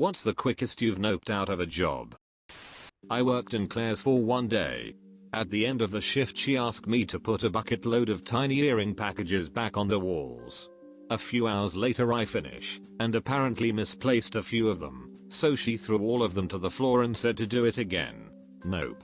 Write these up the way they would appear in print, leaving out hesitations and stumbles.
What's the quickest you've noped out of a job? I worked in Claire's for one day. At the end of the shift she asked me to put a bucket load of tiny earring packages back on the walls. A few hours later I finish, and apparently misplaced a few of them, so she threw all of them to the floor and said to do it again. Nope.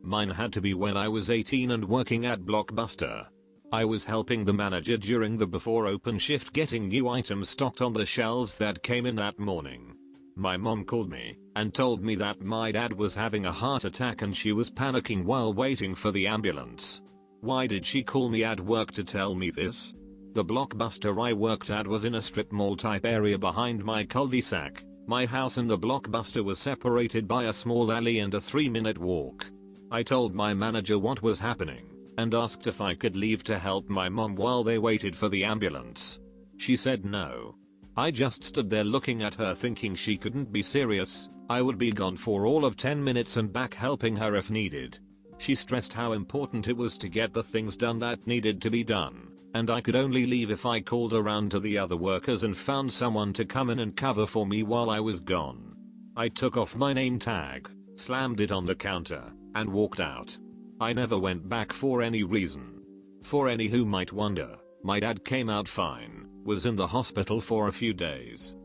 Mine had to be when I was 18 and working at Blockbuster. I was helping the manager during the before open shift getting new items stocked on the shelves that came in that morning. My mom called me and told me that my dad was having a heart attack and she was panicking while waiting for the ambulance. Why did she call me at work to tell me this? The Blockbuster I worked at was in a strip mall type area behind my cul-de-sac. My house and the Blockbuster was separated by a small alley and a 3-minute walk. I told my manager what was happening and asked if I could leave to help my mom while they waited for the ambulance. She said no. I just stood there looking at her thinking she couldn't be serious. I would be gone for all of 10 minutes and back helping her if needed. She stressed how important it was to get the things done that needed to be done, and I could only leave if I called around to the other workers and found someone to come in and cover for me while I was gone. I took off my name tag, slammed it on the counter, and walked out. I never went back for any reason. For any who might wonder, my dad came out fine, was in the hospital for a few days.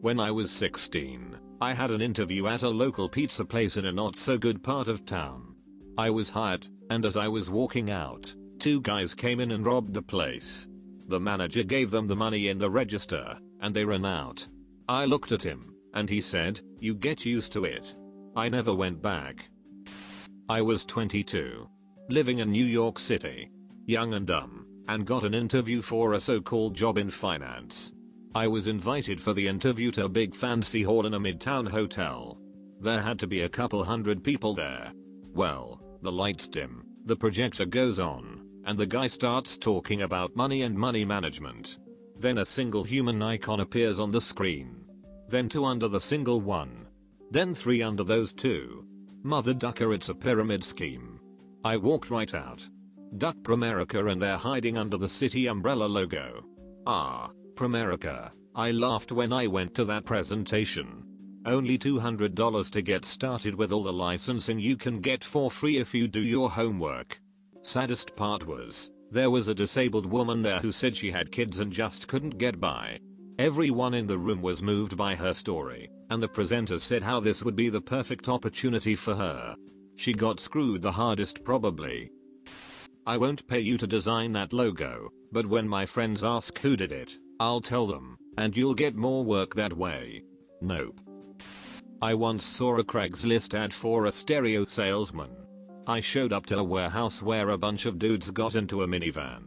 When I was 16, I had an interview at a local pizza place in a not so good part of town. I was hired, and as I was walking out, 2 guys came in and robbed the place. The manager gave them the money in the register, and they ran out. I looked at him, and he said, "You get used to it." I never went back. I was 22. Living in New York City. Young and dumb, and got an interview for a so-called job in finance. I was invited for the interview to a big fancy hall in a midtown hotel. There had to be a couple hundred people there. Well, the lights dim, the projector goes on, and the guy starts talking about money and money management. Then a single human icon appears on the screen. Then 2 under the single one. Then 3 under those 2. Mother ducker, it's a pyramid scheme. I walked right out. Duck Primerica and they're hiding under the city umbrella logo. Ah, Primerica. I laughed when I went to that presentation. Only $200 to get started with all the licensing you can get for free if you do your homework. Saddest part was, there was a disabled woman there who said she had kids and just couldn't get by. Everyone in the room was moved by her story, and the presenter said how this would be the perfect opportunity for her. She got screwed the hardest probably. I won't pay you to design that logo, but when my friends ask who did it, I'll tell them, and you'll get more work that way. Nope. I once saw a Craigslist ad for a stereo salesman. I showed up to a warehouse where a bunch of dudes got into a minivan.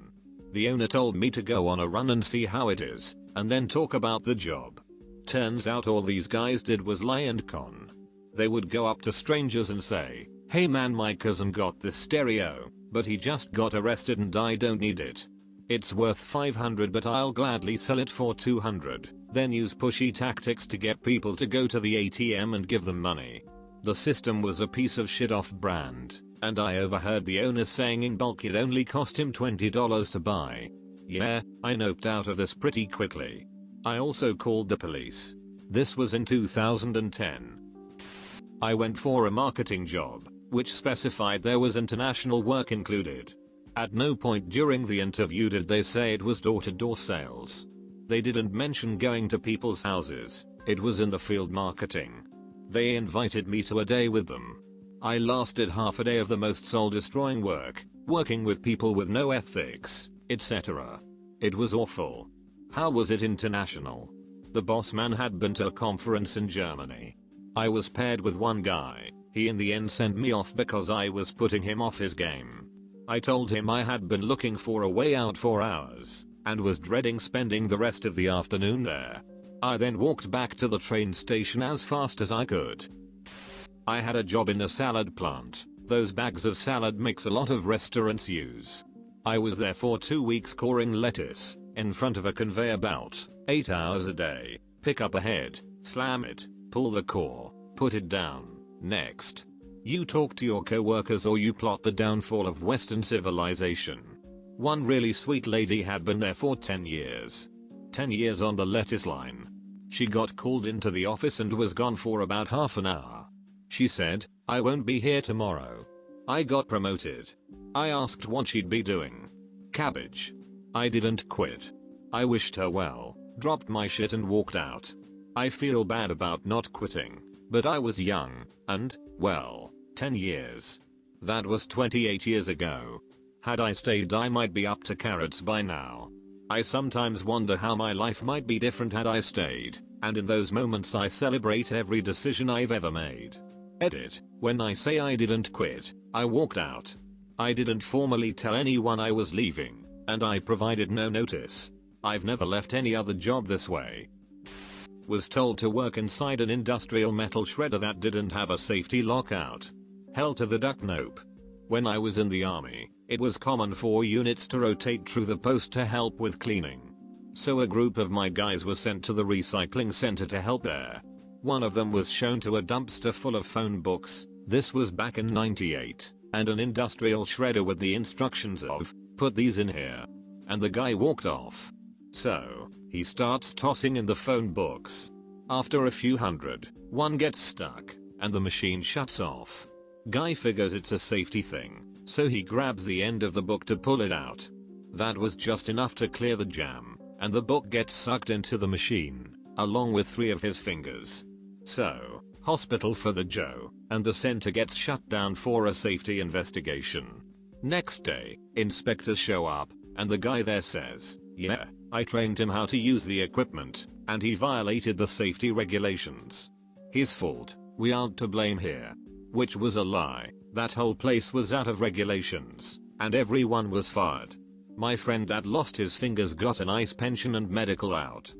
The owner told me to go on a run and see how it is, and then talk about the job. Turns out all these guys did was lie and con. They would go up to strangers and say, "Hey man, my cousin got this stereo, but he just got arrested and I don't need it. It's worth $500 but I'll gladly sell it for $200. Then use pushy tactics to get people to go to the ATM and give them money. The system was a piece of shit off-brand, and I overheard the owner saying in bulk it only cost him $20 to buy. Yeah, I noped out of this pretty quickly. I also called the police. This was in 2010. I went for a marketing job, which specified there was international work included. At no point during the interview did they say it was door-to-door sales. They didn't mention going to people's houses, it was in the field marketing. They invited me to a day with them. I lasted half a day of the most soul-destroying work, working with people with no ethics, etc. It was awful. How was it international? The boss man had been to a conference in Germany. I was paired with one guy. He in the end sent me off because I was putting him off his game. I told him I had been looking for a way out for hours, and was dreading spending the rest of the afternoon there. I then walked back to the train station as fast as I could. I had a job in a salad plant. Those bags of salad mix a lot of restaurants use. I was there for 2 weeks coring lettuce, in front of a conveyor belt, 8 hours a day. Pick up a head, slam it, pull the core, put it down, next. You talk to your coworkers or you plot the downfall of Western civilization. One really sweet lady had been there for 10 years. 10 years on the lettuce line. She got called into the office and was gone for about half an hour. She said, "I won't be here tomorrow." I got promoted. I asked what she'd be doing. Cabbage. I didn't quit. I wished her well, dropped my shit and walked out. I feel bad about not quitting, but I was young, and, well, 10 years. That was 28 years ago. Had I stayed, I might be up to carrots by now. I sometimes wonder how my life might be different had I stayed, and in those moments I celebrate every decision I've ever made. Edit. When I say I didn't quit, I walked out. I didn't formally tell anyone I was leaving, and I provided no notice. I've never left any other job this way. Was told to work inside an industrial metal shredder that didn't have a safety lockout. Hell to the duck, nope. When I was in the army, it was common for units to rotate through the post to help with cleaning. So a group of my guys were sent to the recycling center to help there. One of them was shown to a dumpster full of phone books, this was back in '98, and an industrial shredder with the instructions of, "Put these in here." And the guy walked off. So, he starts tossing in the phone books. After a few hundred, one gets stuck, and the machine shuts off. Guy figures it's a safety thing, so he grabs the end of the book to pull it out. That was just enough to clear the jam, and the book gets sucked into the machine, along with 3 of his fingers. So, hospital for the Joe, and the center gets shut down for a safety investigation. Next day, inspectors show up, and the guy there says, "Yeah, I trained him how to use the equipment, and he violated the safety regulations. His fault, we aren't to blame here." Which was a lie. That whole place was out of regulations, and everyone was fired. My friend that lost his fingers got a nice pension and medical out.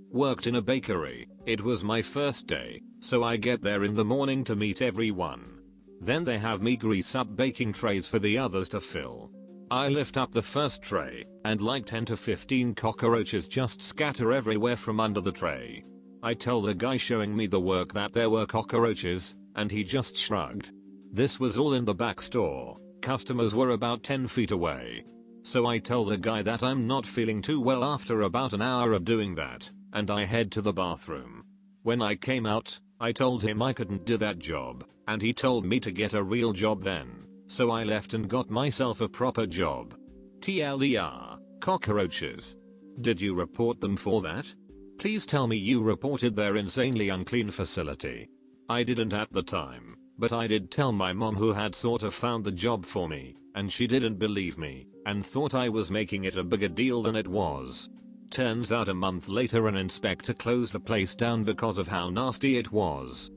Worked in a bakery. It was my first day, so I get there in the morning to meet everyone. Then they have me grease up baking trays for the others to fill. I lift up the first tray, and like 10 to 15 cockroaches just scatter everywhere from under the tray. I tell the guy showing me the work that there were cockroaches, and he just shrugged. This was all in the back store. Customers were about 10 feet away. So I tell the guy that I'm not feeling too well after about an hour of doing that, and I head to the bathroom. When I came out, I told him I couldn't do that job, and he told me to get a real job then, so I left and got myself a proper job. TLDR, cockroaches. Did you report them for that? Please tell me you reported their insanely unclean facility. I didn't at the time, but I did tell my mom, who had sort of found the job for me, and she didn't believe me, and thought I was making it a bigger deal than it was. Turns out a month later an inspector closed the place down because of how nasty it was.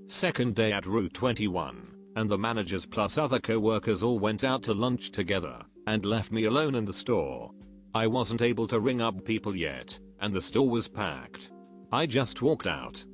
Second day at Route 21, and the managers plus other co-workers all went out to lunch together, and left me alone in the store. I wasn't able to ring up people yet, and the store was packed. I just walked out.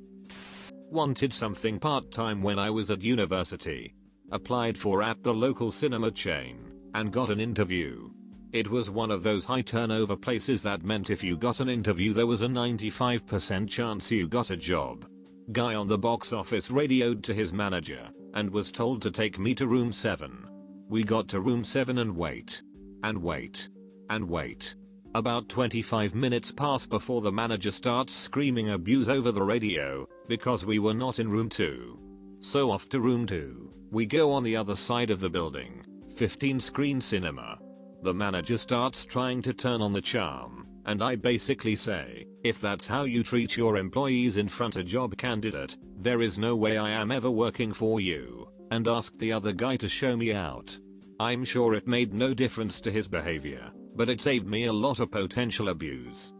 Wanted something part-time when I was at university. Applied for at the local cinema chain, and got an interview. It was one of those high turnover places that meant if you got an interview there was a 95% chance you got a job. Guy on the box office radioed to his manager, and was told to take me to room 7. We got to room 7 and wait. And wait. And wait. About 25 minutes pass before the manager starts screaming abuse over the radio, because we were not in room 2. So off to room 2, we go on the other side of the building, 15 screen cinema. The manager starts trying to turn on the charm, and I basically say, if that's how you treat your employees in front of a job candidate, there is no way I am ever working for you, and asked the other guy to show me out. I'm sure it made no difference to his behavior, but it saved me a lot of potential abuse.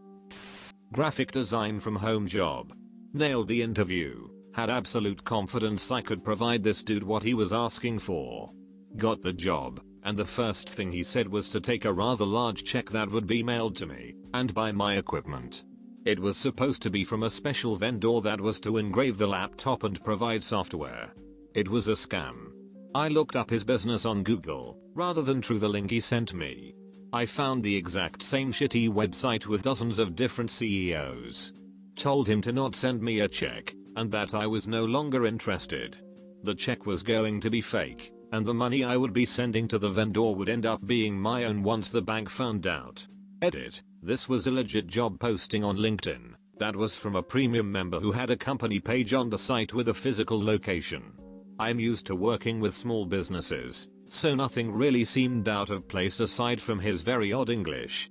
Graphic design from home job. Nailed the interview. Had absolute confidence I could provide this dude what he was asking for. Got the job, and the first thing he said was to take a rather large check that would be mailed to me, and buy my equipment. It was supposed to be from a special vendor that was to engrave the laptop and provide software. It was a scam. I looked up his business on Google, rather than through the link he sent me. I found the exact same shitty website with dozens of different CEOs. Told him to not send me a check, and that I was no longer interested. The check was going to be fake, and the money I would be sending to the vendor would end up being my own once the bank found out. Edit. This was a legit job posting on LinkedIn. That was from a premium member who had a company page on the site with a physical location. I'm used to working with small businesses, so nothing really seemed out of place aside from his very odd English.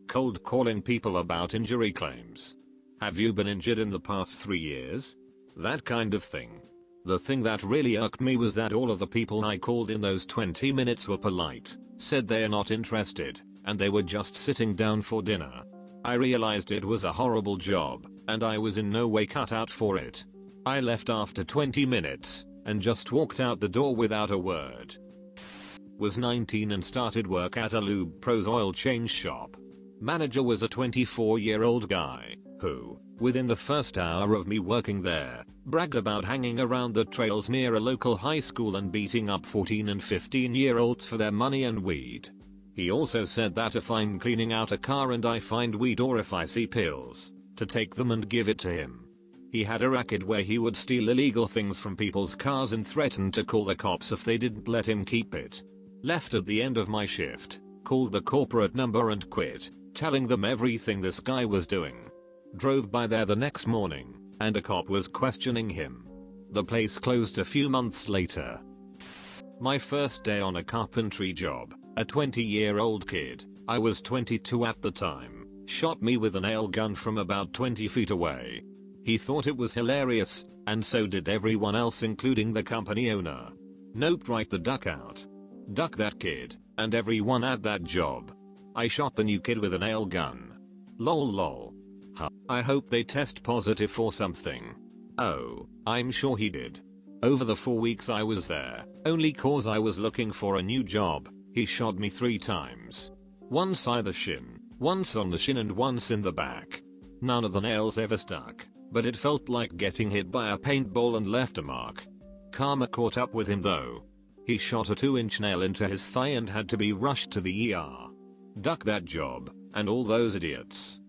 Cold calling people about injury claims. Have you been injured in the past 3 years? That kind of thing. The thing that really irked me was that all of the people I called in those 20 minutes were polite, said they are not interested, and they were just sitting down for dinner. I realized it was a horrible job, and I was in no way cut out for it. I left after 20 minutes, and just walked out the door without a word. Was 19 and started work at a Lube Pros oil change shop. Manager was a 24-year-old guy, who, within the first hour of me working there, bragged about hanging around the trails near a local high school and beating up 14 and 15-year-olds for their money and weed. He also said that if I'm cleaning out a car and I find weed or if I see pills, to take them and give it to him. He had a racket where he would steal illegal things from people's cars and threatened to call the cops if they didn't let him keep it. Left at the end of my shift, called the corporate number and quit, telling them everything this guy was doing. Drove by there the next morning, and a cop was questioning him. The place closed a few months later. My first day on a carpentry job, a 20-year-old kid, I was 22 at the time, shot me with a nail gun from about 20 feet away. He thought it was hilarious, and so did everyone else including the company owner. Nope, right the duck out. Duck that kid, and everyone at that job. I shot the new kid with a nail gun. Lol lol. Huh. I hope they test positive for something. Oh, I'm sure he did. Over the 4 weeks I was there, only cause I was looking for a new job, he shot me 3 times. Once either shin, once on the shin and once in the back. None of the nails ever stuck, but it felt like getting hit by a paintball and left a mark. Karma caught up with him though. He shot a 2-inch nail into his thigh and had to be rushed to the ER. Duck that job, and all those idiots.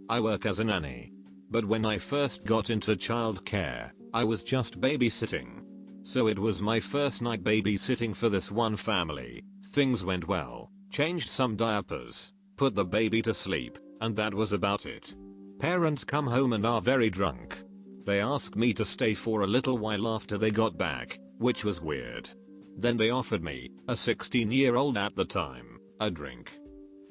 I work as a nanny. But when I first got into childcare, I was just babysitting. So it was my first night babysitting for this one family. Things went well, changed some diapers, put the baby to sleep, and that was about it. Parents come home and are very drunk. They asked me to stay for a little while after they got back, which was weird. Then they offered me, a 16-year-old at the time, a drink.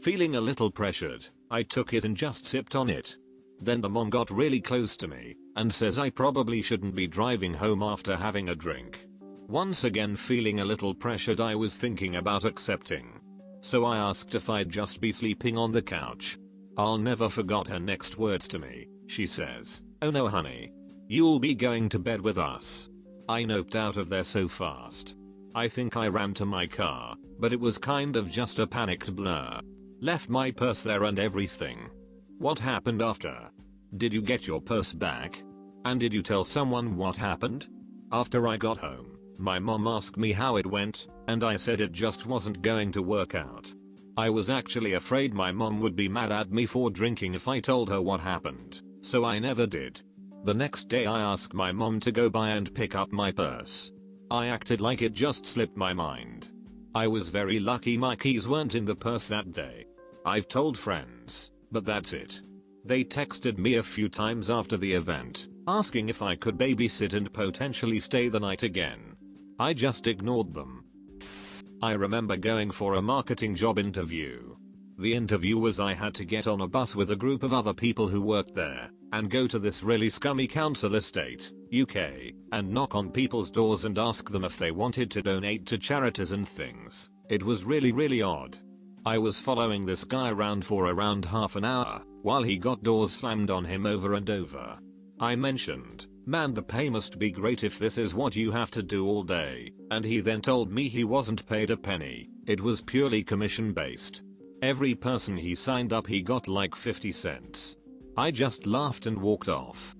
Feeling a little pressured, I took it and just sipped on it. Then the mom got really close to me and says I probably shouldn't be driving home after having a drink. Once again feeling a little pressured, I was thinking about accepting. So I asked if I'd just be sleeping on the couch. I'll never forget her next words to me. She says, "Oh no honey. You'll be going to bed with us." I noped out of there so fast. I think I ran to my car, but it was kind of just a panicked blur. Left my purse there and everything. What happened after? Did you get your purse back? And did you tell someone what happened? After I got home, my mom asked me how it went, and I said it just wasn't going to work out. I was actually afraid my mom would be mad at me for drinking if I told her what happened, so I never did. The next day I asked my mom to go by and pick up my purse. I acted like it just slipped my mind. I was very lucky my keys weren't in the purse that day. I've told friends, but that's it. They texted me a few times after the event, asking if I could babysit and potentially stay the night again. I just ignored them. I remember going for a marketing job interview. The interview was I had to get on a bus with a group of other people who worked there, and go to this really scummy council estate, UK, and knock on people's doors and ask them if they wanted to donate to charities and things. It was really odd. I was following this guy around for around half an hour, while he got doors slammed on him over and over. I mentioned, "Man, the pay must be great if this is what you have to do all day," and he then told me he wasn't paid a penny, it was purely commission based. Every person he signed up he got like 50 cents. I just laughed and walked off.